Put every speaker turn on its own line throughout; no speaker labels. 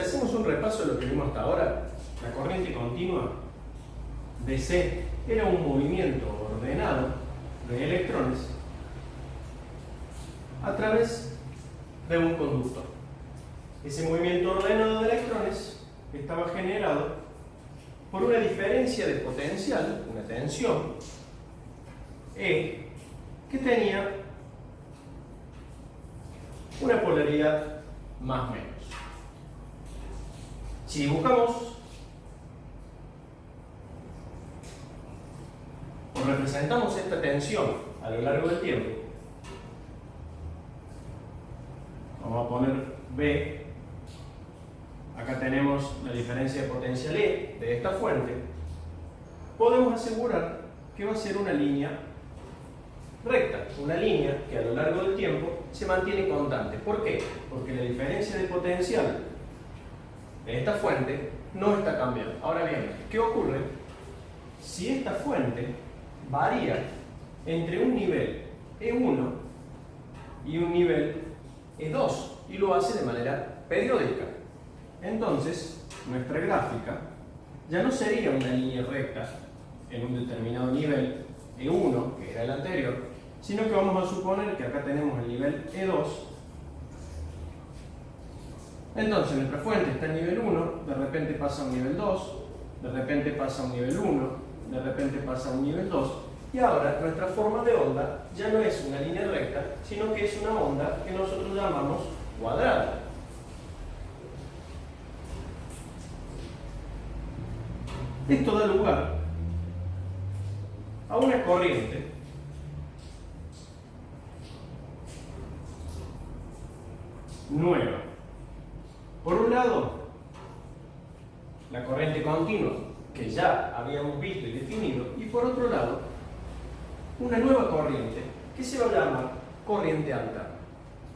Si hacemos un repaso de lo que vimos hasta ahora, la corriente continua DC era un movimiento ordenado de electrones a través de un conductor. Ese movimiento ordenado de electrones estaba generado por una diferencia de potencial, una tensión E, que tenía una polaridad más o menos. Si dibujamos o representamos esta tensión a lo largo del tiempo, vamos a poner B, acá tenemos la diferencia de potencial E de esta fuente, podemos asegurar que va a ser una línea recta, una línea que a lo largo del tiempo se mantiene constante. ¿Por qué? Porque la diferencia de potencial de esta fuente no está cambiando. Ahora bien, ¿qué ocurre si esta fuente varía entre un nivel E1 y un nivel E2 y lo hace de manera periódica? Entonces, nuestra gráfica ya no sería una línea recta en un determinado nivel E1, que era el anterior, sino que vamos a suponer que acá tenemos el nivel E2. Entonces nuestra fuente está en nivel 1, de repente pasa a un nivel 2, de repente pasa a un nivel 1, de repente pasa a un nivel 2, y ahora nuestra forma de onda ya no es una línea recta, sino que es una onda que nosotros llamamos cuadrada. Esto da lugar a una corriente nueva. Por un lado, la corriente continua, que ya habíamos visto y definido, y por otro lado, una nueva corriente que se va a llamar corriente alterna.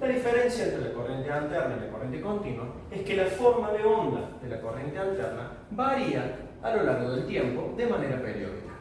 La diferencia entre la corriente alterna y la corriente continua es que la forma de onda de la corriente alterna varía a lo largo del tiempo de manera periódica.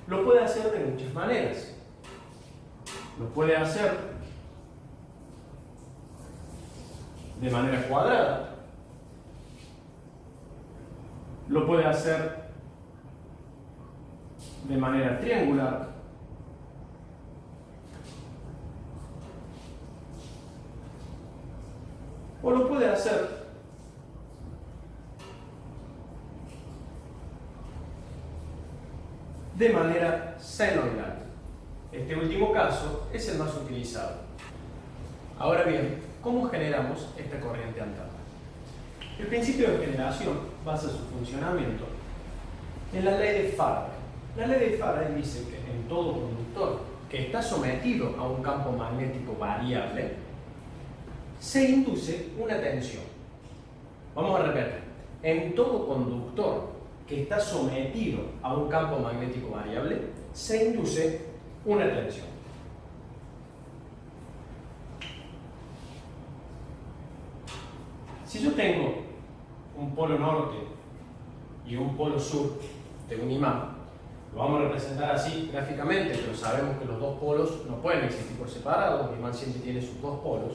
Lo puede hacer de muchas maneras. Lo puede hacer de manera cuadrada, lo puede hacer de manera triangular, o lo puede hacer de manera senoidal. Este último caso es el más utilizado. Ahora bien, ¿cómo generamos esta corriente alterna? El principio de generación basa su funcionamiento en la ley de Faraday. La ley de Faraday dice que en todo conductor que está sometido a un campo magnético variable, se induce una tensión. Vamos a repetir. En todo conductor que está sometido a un campo magnético variable, se induce una tensión. Si yo tengo un polo norte y un polo sur de un imán, lo vamos a representar así gráficamente, pero sabemos que los dos polos no pueden existir por separado, un imán siempre tiene sus dos polos.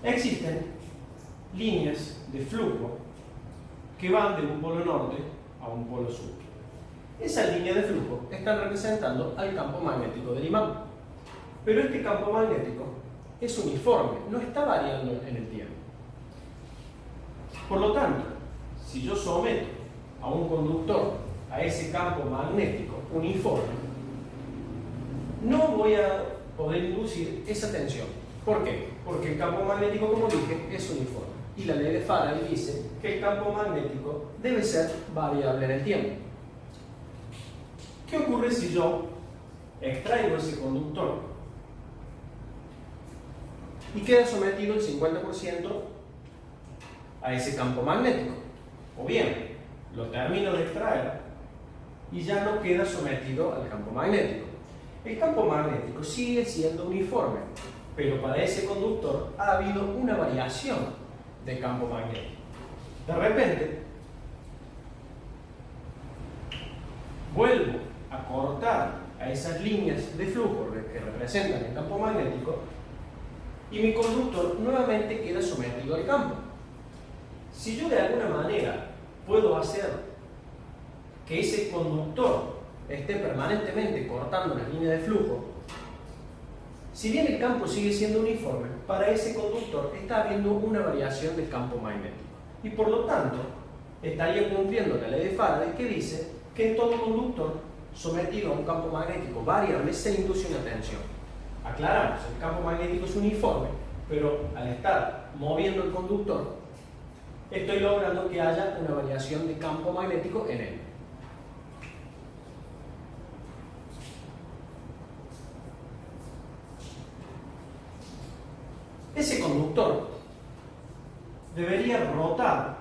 Existen líneas de flujo que van de un polo norte a un polo sur. Esa línea de flujo está representando al campo magnético del imán. Pero este campo magnético es uniforme, no está variando en el tiempo. Por lo tanto, si yo someto a un conductor a ese campo magnético uniforme, no voy a poder inducir esa tensión. ¿Por qué? Porque el campo magnético, como dije, es uniforme. Y la ley de Faraday dice que el campo magnético debe ser variable en el tiempo. ¿Qué ocurre si yo extraigo ese conductor y queda sometido el 50% a ese campo magnético? O bien, lo termino de extraer y ya no queda sometido al campo magnético. El campo magnético sigue siendo uniforme, pero para ese conductor ha habido una variación de campo magnético. De repente, vuelvo a cortar a esas líneas de flujo que representan el campo magnético y mi conductor nuevamente queda sometido al campo. si yo de alguna manera puedo hacer que ese conductor esté permanentemente cortando una línea de flujo, si bien el campo sigue siendo uniforme, para ese conductor está habiendo una variación del campo magnético. Y por lo tanto, estaría cumpliendo la ley de Faraday, que dice que en todo conductor sometido a un campo magnético variable se induce una tensión. Aclaramos, el campo magnético es uniforme, pero al estar moviendo el conductor, estoy logrando que haya una variación de campo magnético en él. Ese conductor debería rotar,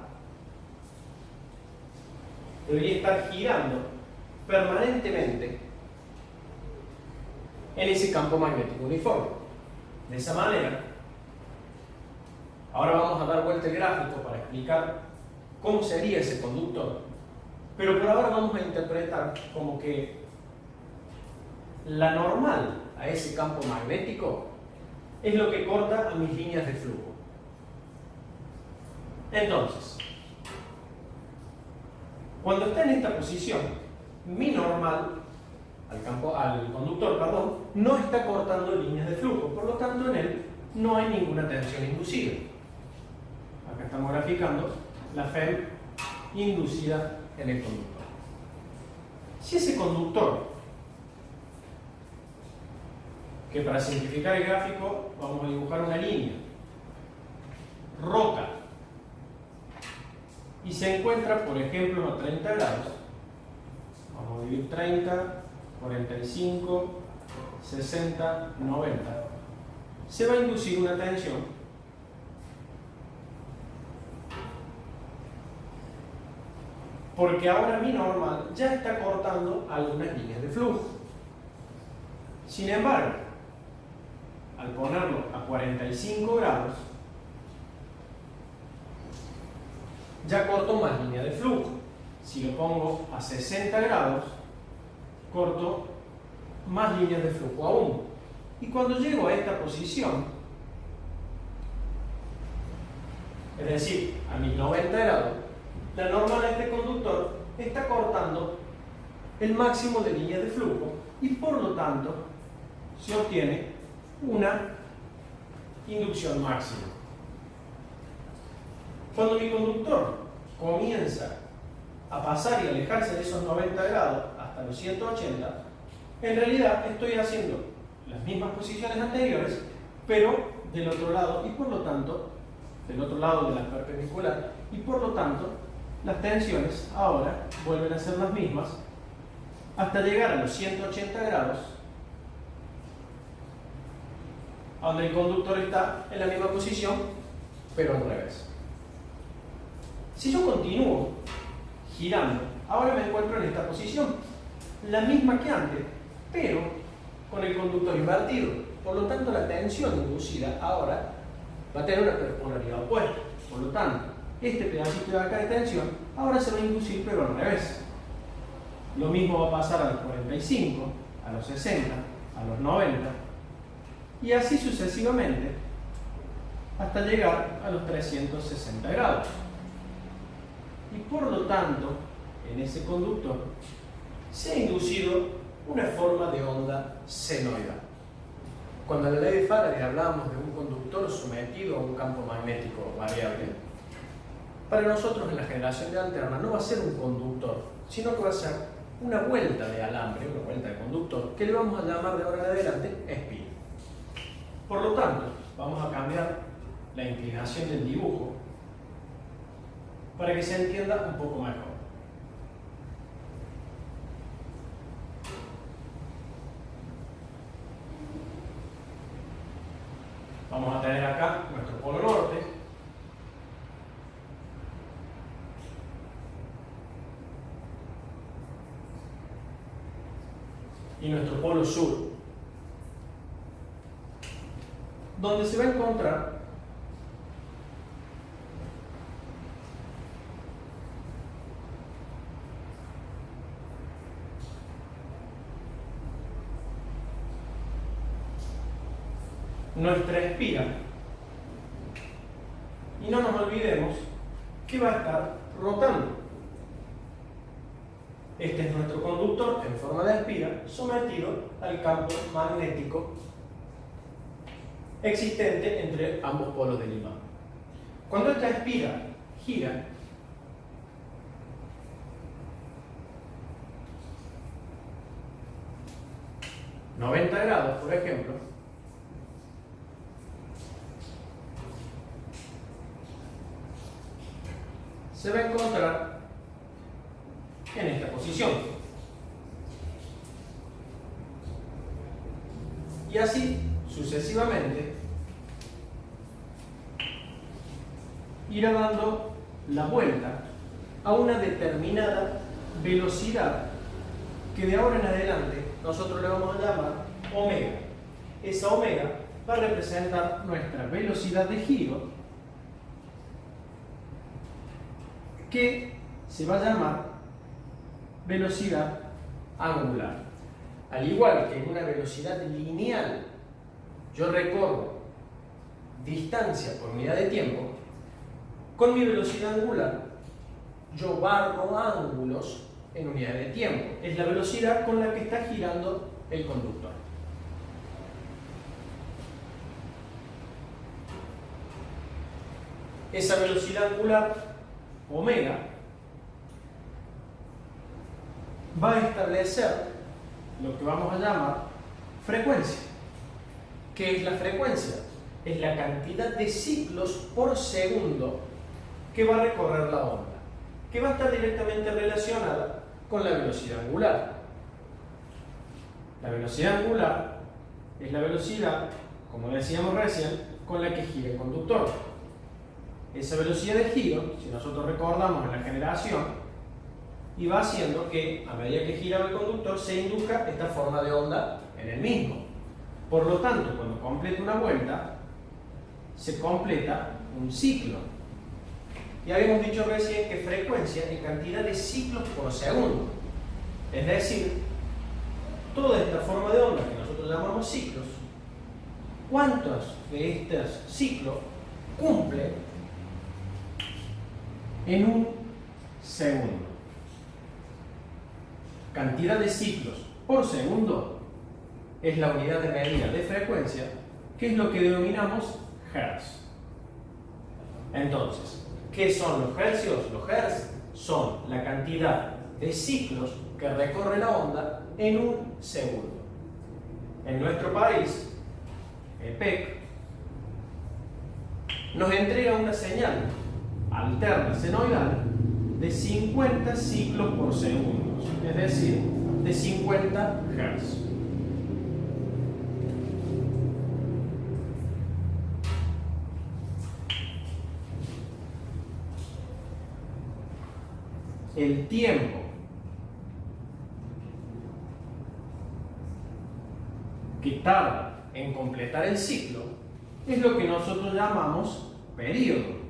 debería estar girando permanentemente en ese campo magnético uniforme. De esa manera, ahora vamos a dar vuelta el gráfico para explicar cómo sería ese conductor, pero por ahora vamos a interpretar como que la normal a ese campo magnético es lo que corta a mis líneas de flujo. Entonces, cuando está en esta posición, mi normal al conductor, no está cortando líneas de flujo, por lo tanto en él no hay ninguna tensión inducida. Acá estamos graficando la FEM inducida en el conductor. Si ese conductor, que para simplificar el gráfico vamos a dibujar una línea, rota y se encuentra, por ejemplo, a 30 grados, vamos a dividir 30, 45, 60, 90, se va a inducir una tensión porque ahora mi normal ya está cortando algunas líneas de flujo. Sin embargo, al ponerlo a 45 grados, ya corto más línea de flujo. Si lo pongo a 60 grados, corto más líneas de flujo aún. Y cuando llego a esta posición, es decir, a mis 90 grados, la normal de este conductor está cortando el máximo de líneas de flujo y por lo tanto se obtiene una inducción máxima. Cuando mi conductor comienza a pasar y alejarse de esos 90 grados hasta los 180, en realidad estoy haciendo las mismas posiciones anteriores, pero del otro lado y por lo tanto, del otro lado de la perpendicular, y por lo tanto las tensiones ahora vuelven a ser las mismas hasta llegar a los 180 grados, donde el conductor está en la misma posición, pero al revés. Si yo continúo girando, ahora me encuentro en esta posición, la misma que antes, pero con el conductor invertido. Por lo tanto, la tensión inducida ahora va a tener una polaridad opuesta. Por lo tanto, este pedacito de acá de tensión ahora se va a inducir, pero al revés. Lo mismo va a pasar a los 45, a los 60, a los 90, y así sucesivamente hasta llegar a los 360 grados. Y por lo tanto, en ese conductor se ha inducido una forma de onda senoidal. Cuando en la ley de Faraday hablábamos de un conductor sometido a un campo magnético variable, para nosotros en la generación de alterna no va a ser un conductor, sino que va a ser una vuelta de alambre, una vuelta de conductor, que le vamos a llamar de ahora en adelante espina. Por lo tanto, vamos a cambiar la inclinación del dibujo para que se entienda un poco mejor. Vamos a tener acá nuestro polo norte, y nuestro polo sur, donde se va a encontrar nuestra espira. Y no nos olvidemos que va a estar rotando. Este es nuestro conductor en forma de espiral sometido al campo magnético existente entre ambos polos del imán. Cuando esta espiral gira, ...90 grados, por ejemplo, se va a encontrar en esta posición. Y así sucesivamente irá dando la vuelta a una determinada velocidad que de ahora en adelante nosotros le vamos a llamar omega. Esa omega va a representar nuestra velocidad de giro, que se va a llamar velocidad angular. Al igual que en una velocidad lineal yo recorro distancia por unidad de tiempo, con mi velocidad angular yo barro ángulos en unidad de tiempo. Es la velocidad con la que está girando el conductor. Esa velocidad angular, omega, va a establecer lo que vamos a llamar frecuencia. ¿Qué es la frecuencia? Es la cantidad de ciclos por segundo que va a recorrer la onda, que va a estar directamente relacionada con la velocidad angular. La velocidad angular es la velocidad, como decíamos recién, con la que gira el conductor. Esa velocidad de giro, si nosotros recordamos en la generación, iba haciendo que, a medida que giraba el conductor, se induzca esta forma de onda en el mismo. Por lo tanto, cuando completa una vuelta, se completa un ciclo. Y habíamos dicho recién que frecuencia es cantidad de ciclos por segundo. Es decir, toda esta forma de onda que nosotros llamamos ciclos, ¿cuántos de estos ciclos cumple en un segundo? Cantidad de ciclos por segundo es la unidad de medida de frecuencia, que es lo que denominamos hertz. Entonces, ¿qué son los hercios? Los hertz son la cantidad de ciclos que recorre la onda en un segundo. En nuestro país, el PEC nos entrega una señal alterna senoidal de 50 ciclos por segundo, es decir, de 50 Hz. El tiempo que tarda en completar el ciclo es lo que nosotros llamamos periodo.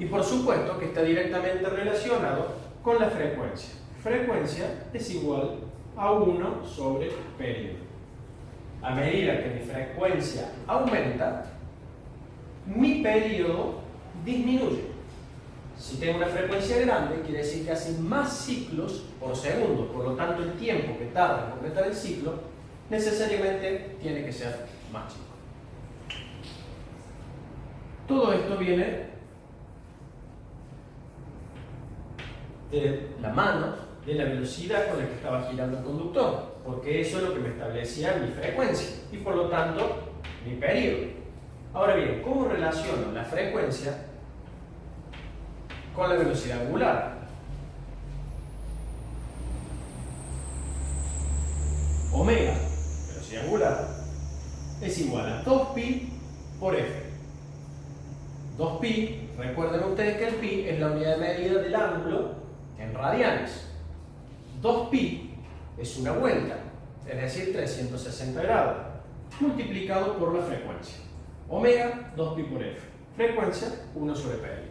Y por supuesto que está directamente relacionado con la frecuencia. Frecuencia es igual a 1 sobre periodo. A medida que mi frecuencia aumenta, mi periodo disminuye. Si tengo una frecuencia grande, quiere decir que hace más ciclos por segundo. Por lo tanto, el tiempo que tarda en completar el ciclo necesariamente tiene que ser más chico. Todo esto viene de la mano de la velocidad con la que estaba girando el conductor, porque eso es lo que me establecía mi frecuencia y por lo tanto mi periodo. Ahora bien, ¿cómo relaciono la frecuencia con la velocidad angular? Omega, velocidad angular, es igual a 2pi por f. 2pi, recuerden ustedes que el pi es la unidad de medida del ángulo en radianes. 2pi es una vuelta, es decir, 360 grados, multiplicado por la frecuencia. Omega, 2pi por f. Frecuencia, 1 sobre periodo.